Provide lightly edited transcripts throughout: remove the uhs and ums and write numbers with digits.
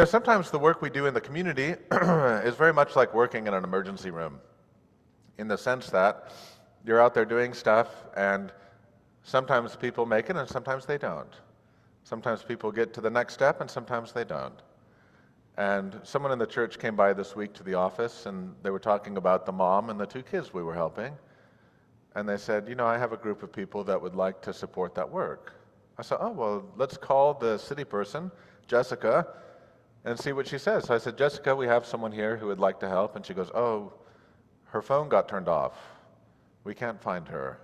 Sometimes the work we do in the community is very much like working in an emergency room, in the sense that you're out there doing stuff, and sometimes people make it and sometimes they don't. Sometimes people get to the next step and sometimes they don't. And someone in the church came by this week to the office, and they were talking about the mom and the two kids we were helping. And they said, I have a group of people that would like to support that work. I said, oh, well, let's call the city person, Jessica, and see what she says. So I said, Jessica, we have someone here who would like to help. And she goes, oh, her phone got turned off. We can't find her.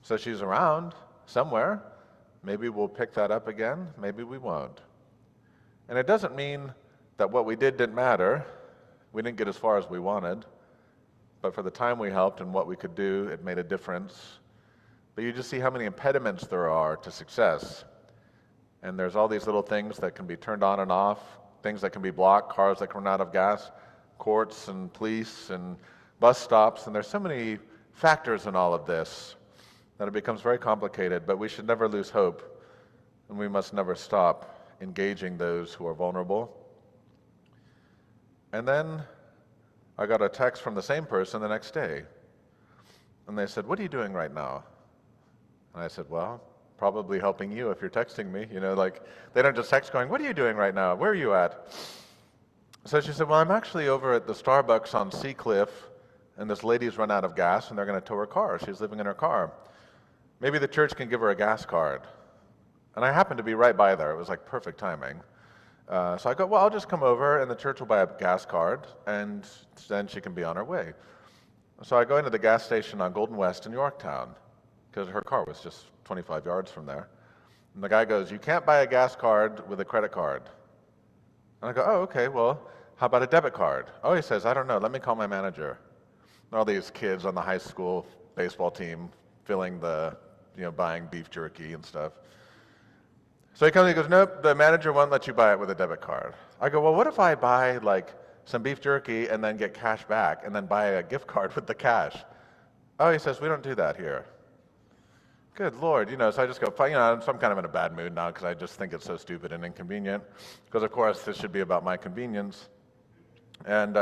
So she's around somewhere. Maybe we'll pick that up again. Maybe we won't. And it doesn't mean that what we did didn't matter. We didn't get as far as we wanted. But for the time we helped and what we could do, it made a difference. But you just see how many impediments there are to success. And there's all these little things that can be turned on and off, things that can be blocked, cars that can run out of gas, courts and police and bus stops. And there's so many factors in all of this that it becomes very complicated. But we should never lose hope, and we must never stop engaging those who are vulnerable. And then I got a text from the same person the next day. And they said, what are you doing right now? And I said, well, probably helping you if you're texting me. They don't just text going, what are you doing right now? Where are you at? So she said, well, I'm actually over at the Starbucks on Seacliff, and this lady's run out of gas, and they're going to tow her car. She's living in her car. Maybe the church can give her a gas card. And I happened to be right by there. It was like perfect timing. So I go, well, I'll just come over, and the church will buy a gas card, and then she can be on her way. So I go into the gas station on Golden West in Yorktown, because her car was just 25 yards from there. And the guy goes, you can't buy a gas card with a credit card. And I go, oh, okay, well, how about a debit card? Oh, he says, I don't know, let me call my manager. And all these kids on the high school baseball team filling the, buying beef jerky and stuff. So he comes and he goes, nope, the manager won't let you buy it with a debit card. I go, well, what if I buy some beef jerky and then get cash back and then buy a gift card with the cash? Oh, he says, we don't do that here. Good Lord, so I just go, I'm kind of in a bad mood now because I just think it's so stupid and inconvenient. Because of course this should be about my convenience. And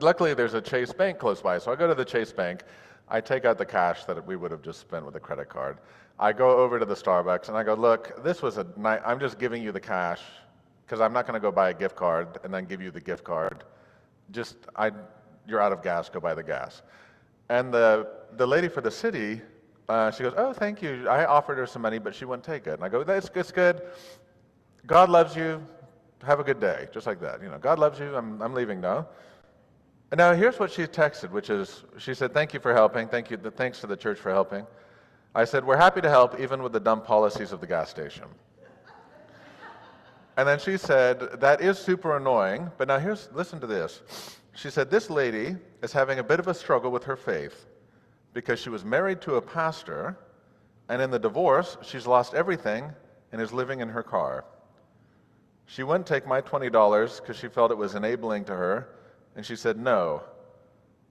luckily there's a Chase Bank close by, so I go to the Chase Bank. I take out the cash that we would have just spent with a credit card. I go over to the Starbucks and I go, look, this was I'm just giving you the cash because I'm not going to go buy a gift card and then give you the gift card. You're out of gas, go buy the gas. And the lady for the city, she goes, oh, thank you. I offered her some money, but she wouldn't take it. And I go, it's good. God loves you. Have a good day. Just like that. God loves you. I'm leaving now. And now here's what she texted, which is, she said, thank you for helping. Thanks to the church for helping. I said, we're happy to help even with the dumb policies of the gas station. And then she said, that is super annoying, but now listen to this. She said, this lady is having a bit of a struggle with her faith because she was married to a pastor, and in the divorce, she's lost everything and is living in her car. She wouldn't take my $20 because she felt it was enabling to her, and she said no.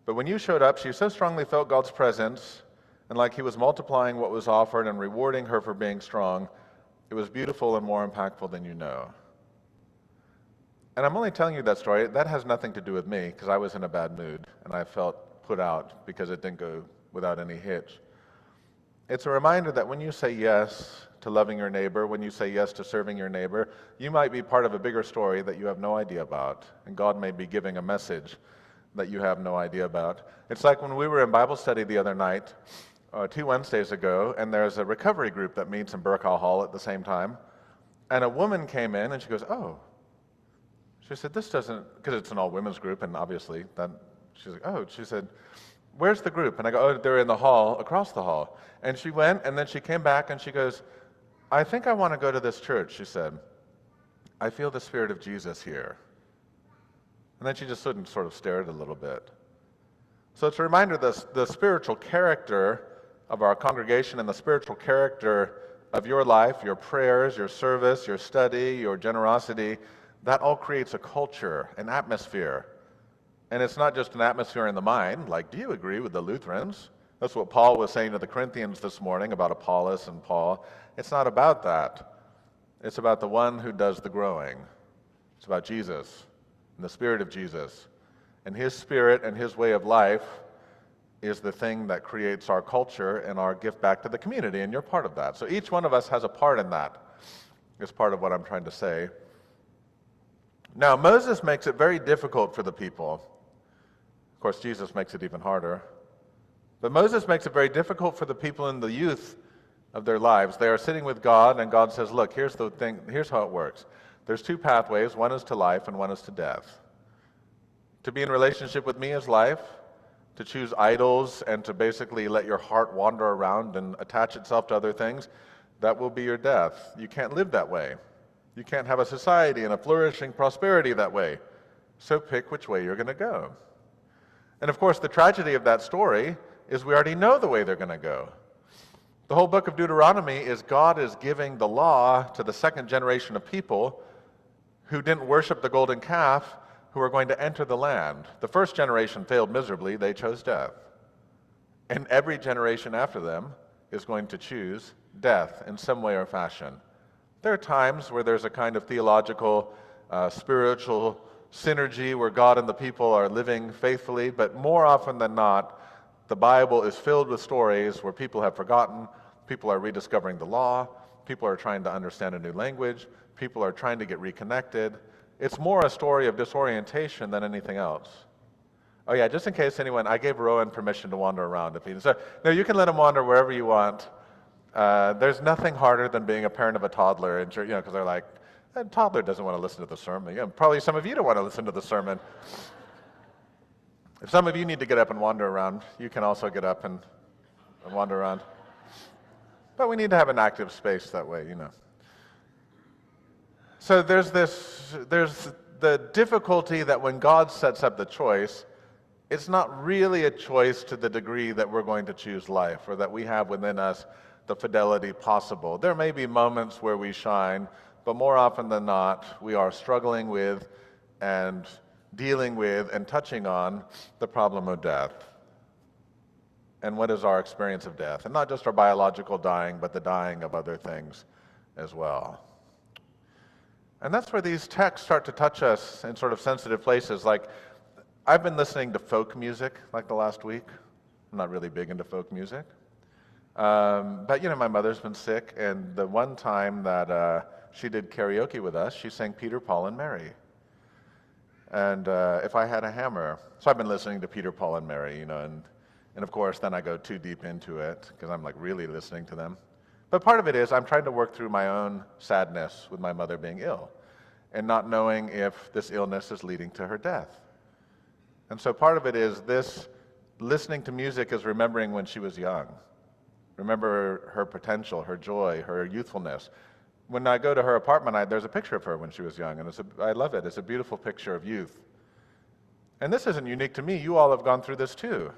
But when you showed up, she so strongly felt God's presence, and like he was multiplying what was offered and rewarding her for being strong. It was beautiful and more impactful than you know. And I'm only telling you that story. That has nothing to do with me, because I was in a bad mood, and I felt put out because it didn't go without any hitch. It's a reminder that when you say yes to loving your neighbor, when you say yes to serving your neighbor, you might be part of a bigger story that you have no idea about, and God may be giving a message that you have no idea about. It's like when we were in Bible study the other night, 2 Wednesdays ago, and there's a recovery group that meets in Burkow Hall at the same time, and a woman came in and she goes, oh. She said, this doesn't, because it's an all-women's group, and obviously, she's like, oh. She said, where's the group? And I go, oh, they're in the hall, across the hall. And she went, and then she came back, and she goes, I think I want to go to this church, she said. I feel the Spirit of Jesus here. And then she just stood and sort of stared a little bit. So it's a reminder that the spiritual character of our congregation and the spiritual character of your life, your prayers, your service, your study, your generosity, that all creates a culture, an atmosphere. And it's not just an atmosphere in the mind, like, do you agree with the Lutherans? That's what Paul was saying to the Corinthians this morning about Apollos and Paul. It's not about that. It's about the one who does the growing. It's about Jesus and the Spirit of Jesus. And His Spirit and His way of life is the thing that creates our culture and our gift back to the community, and you're part of that. So each one of us has a part in that, is part of what I'm trying to say. Now, Moses makes it very difficult for the people. Of course, Jesus makes it even harder. But Moses makes it very difficult for the people in the youth of their lives. They are sitting with God, and God says, look, here's the thing, here's how it works. There's two pathways, one is to life and one is to death. To be in relationship with me is life. To choose idols and to basically let your heart wander around and attach itself to other things, that will be your death. You can't live that way. You can't have a society and a flourishing prosperity that way. So pick which way you're going to go. And of course, the tragedy of that story is we already know the way they're going to go. The whole book of Deuteronomy is God is giving the law to the second generation of people who didn't worship the golden calf, who are going to enter the land. The first generation failed miserably. They chose death. And every generation after them is going to choose death in some way or fashion. There are times where there's a kind of theological, spiritual synergy where God and the people are living faithfully, but more often than not, the Bible is filled with stories where people have forgotten, people are rediscovering the law, people are trying to understand a new language, people are trying to get reconnected. It's more a story of disorientation than anything else. Oh yeah, just in case anyone, I gave Rowan permission to wander around. No, you can let him wander wherever you want. There's nothing harder than being a parent of a toddler, and because they're like, a toddler doesn't want to listen to the sermon. Probably some of you don't want to listen to the sermon. If some of you need to get up and wander around, you can also get up and wander around. But we need to have an active space that way, So there's the difficulty that when God sets up the choice, it's not really a choice to the degree that we're going to choose life or that we have within us the fidelity possible. There may be moments where we shine, but more often than not, we are struggling with and dealing with and touching on the problem of death. And what is our experience of death? And not just our biological dying, but the dying of other things as well. And that's where these texts start to touch us in sort of sensitive places. Like, I've been listening to folk music like the last week. I'm not really big into folk music. But my mother's been sick, and the one time that she did karaoke with us, she sang Peter, Paul, and Mary. And If I Had a Hammer. So I've been listening to Peter, Paul, and Mary, and of course then I go too deep into it because I'm like really listening to them. But part of it is I'm trying to work through my own sadness with my mother being ill and not knowing if this illness is leading to her death. And so part of it is this listening to music is remembering when she was young. Remember her potential, her joy, her youthfulness. When I go to her apartment, there's a picture of her when she was young, and I love it. It's a beautiful picture of youth. And this isn't unique to me. You all have gone through this too.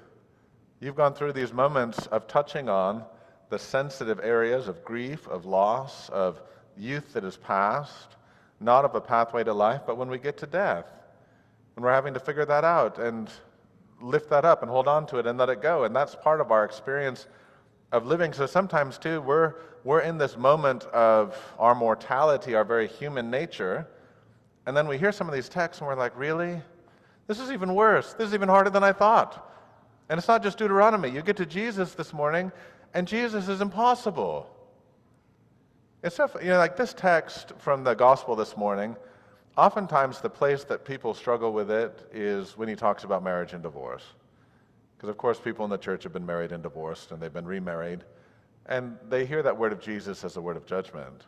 You've gone through these moments of touching on the sensitive areas of grief, of loss, of youth that is past, not of a pathway to life, but when we get to death, when we're having to figure that out and lift that up and hold on to it and let it go. And that's part of our experience of living. So sometimes too, we're in this moment of our mortality, our very human nature, and then we hear some of these texts and we're like, really? This is even worse. This is even harder than I thought. And it's not just Deuteronomy. You get to Jesus this morning, and Jesus is impossible. It's so, like this text from the gospel this morning, oftentimes the place that people struggle with it is when he talks about marriage and divorce. Because of course people in the church have been married and divorced, and they've been remarried, and they hear that word of Jesus as a word of judgment.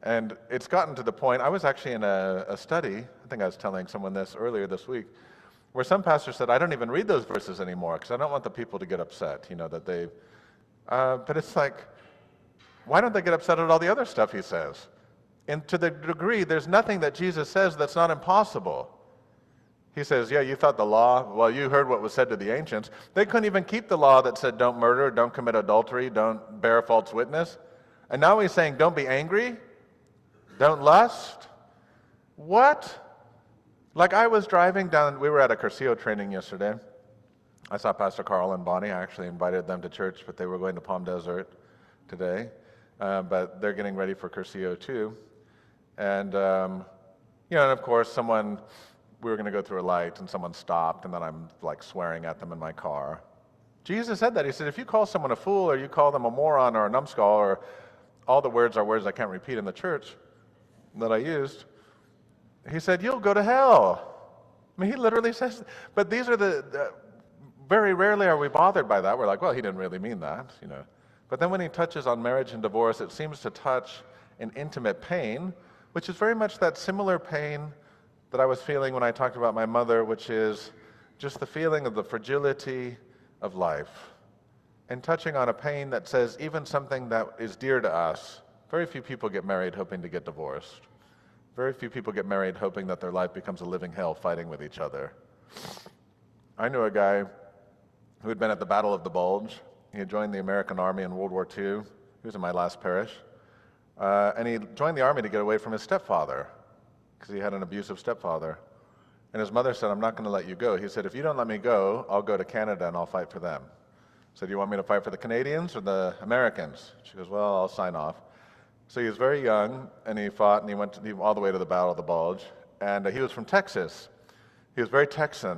And it's gotten to the point, I was actually in a study, I think I was telling someone this earlier this week, where some pastor said, I don't even read those verses anymore because I don't want the people to get upset, that they've, but it's like, why don't they get upset at all the other stuff he says? And to the degree, there's nothing that Jesus says that's not impossible. He says, yeah, you thought the law, well, you heard what was said to the ancients. They couldn't even keep the law that said don't murder, don't commit adultery, don't bear false witness. And now he's saying don't be angry, don't lust. What? Like I was driving down, we were at a Cursillo training yesterday. I saw Pastor Carl and Bonnie. I actually invited them to church, but they were going to Palm Desert today. But they're getting ready for Cursillo too. And, and of course, we were going to go through a light, and someone stopped, and then I'm like swearing at them in my car. Jesus said that. He said, if you call someone a fool, or you call them a moron, or a numbskull, or all the words are words I can't repeat in the church that I used, he said, you'll go to hell. I mean, he literally says, but these are very rarely are we bothered by that. We're like, well, he didn't really mean that, But then when he touches on marriage and divorce, it seems to touch an intimate pain, which is very much that similar pain that I was feeling when I talked about my mother, which is just the feeling of the fragility of life. And touching on a pain that says even something that is dear to us. Very few people get married hoping to get divorced. Very few people get married hoping that their life becomes a living hell fighting with each other. I knew a guy who had been at the Battle of the Bulge. He had joined the American Army in World War II. He was in my last parish. And he joined the Army to get away from his stepfather because he had an abusive stepfather. And his mother said, I'm not going to let you go. He said, if you don't let me go, I'll go to Canada and I'll fight for them. So do you want me to fight for the Canadians or the Americans? She goes, well, I'll sign off. So he was very young, and he fought, and he went all the way to the Battle of the Bulge. And he was from Texas. He was very Texan.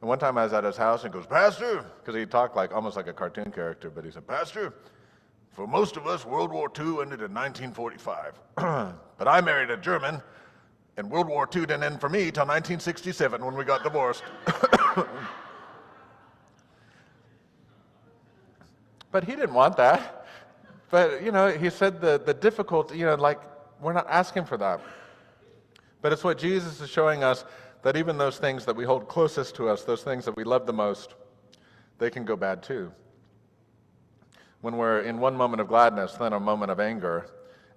And one time I was at his house, and he goes, Pastor, because he talked almost like a cartoon character, but he said, Pastor, for most of us, World War II ended in 1945. But I married a German, and World War II didn't end for me till 1967 when we got divorced. But he didn't want that. But, he said the difficulty, we're not asking for that. But it's what Jesus is showing us, that even those things that we hold closest to us, those things that we love the most, they can go bad too. When we're in one moment of gladness, then a moment of anger.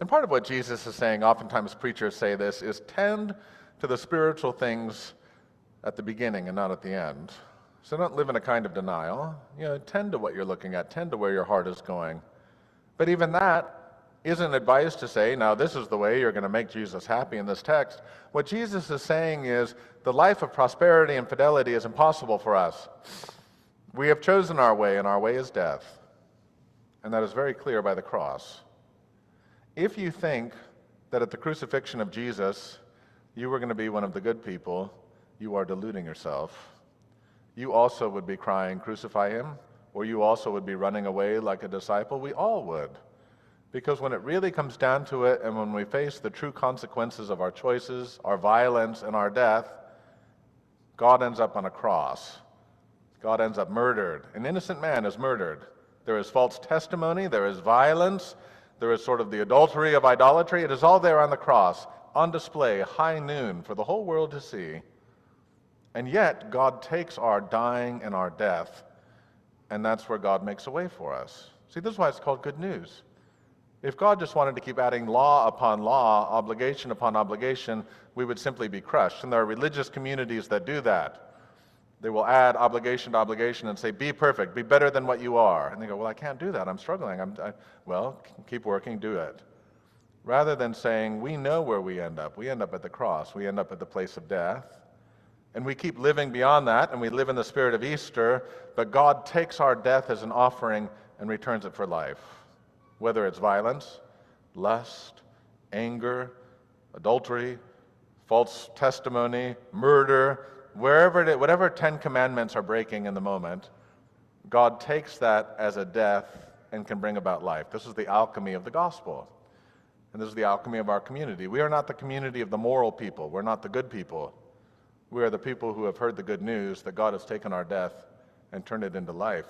And part of what Jesus is saying, oftentimes preachers say this, is tend to the spiritual things at the beginning and not at the end. So don't live in a kind of denial. Tend to what you're looking at, tend to where your heart is going. But even that isn't advice to say, now this is the way you're going to make Jesus happy in this text. What Jesus is saying is the life of prosperity and fidelity is impossible for us. We have chosen our way, and our way is death. And that is very clear by the cross. If you think that at the crucifixion of Jesus, you were going to be one of the good people, you are deluding yourself. You also would be crying, crucify him, or you also would be running away like a disciple. We all would. Because when it really comes down to it, and when we face the true consequences of our choices, our violence, and our death, God ends up on a cross. God ends up murdered. An innocent man is murdered. There is false testimony, there is violence, there is sort of the adultery of idolatry. It is all there on the cross, on display, high noon, for the whole world to see. And yet, God takes our dying and our death, and that's where God makes a way for us. See, this is why it's called good news. If God just wanted to keep adding law upon law, obligation upon obligation, we would simply be crushed. And there are religious communities that do that. They will add obligation to obligation and say, be perfect, be better than what you are. And they go, well, I can't do that, I'm struggling. Well, keep working, do it. Rather than saying, we know where we end up. We end up at the cross. We end up at the place of death. And we keep living beyond that, and we live in the spirit of Easter, but God takes our death as an offering and returns it for life. Whether it's violence, lust, anger, adultery, false testimony, murder, whatever 10 commandments are breaking in the moment, God takes that as a death and can bring about life. This is the alchemy of the gospel. And this is the alchemy of our community. We are not the community of the moral people. We're not the good people. We are the people who have heard the good news that God has taken our death and turned it into life.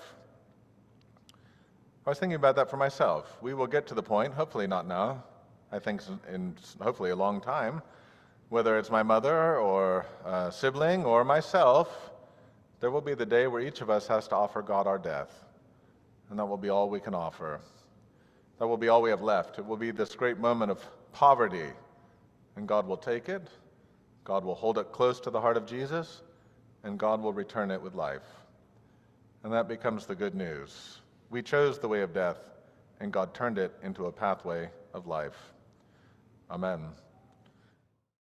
I was thinking about that for myself. We will get to the point, hopefully not now, I think in hopefully a long time, whether it's my mother or a sibling or myself, there will be the day where each of us has to offer God our death. And that will be all we can offer. That will be all we have left. It will be this great moment of poverty. And God will take it. God will hold it close to the heart of Jesus. And God will return it with life. And that becomes the good news. We chose the way of death, and God turned it into a pathway of life. Amen.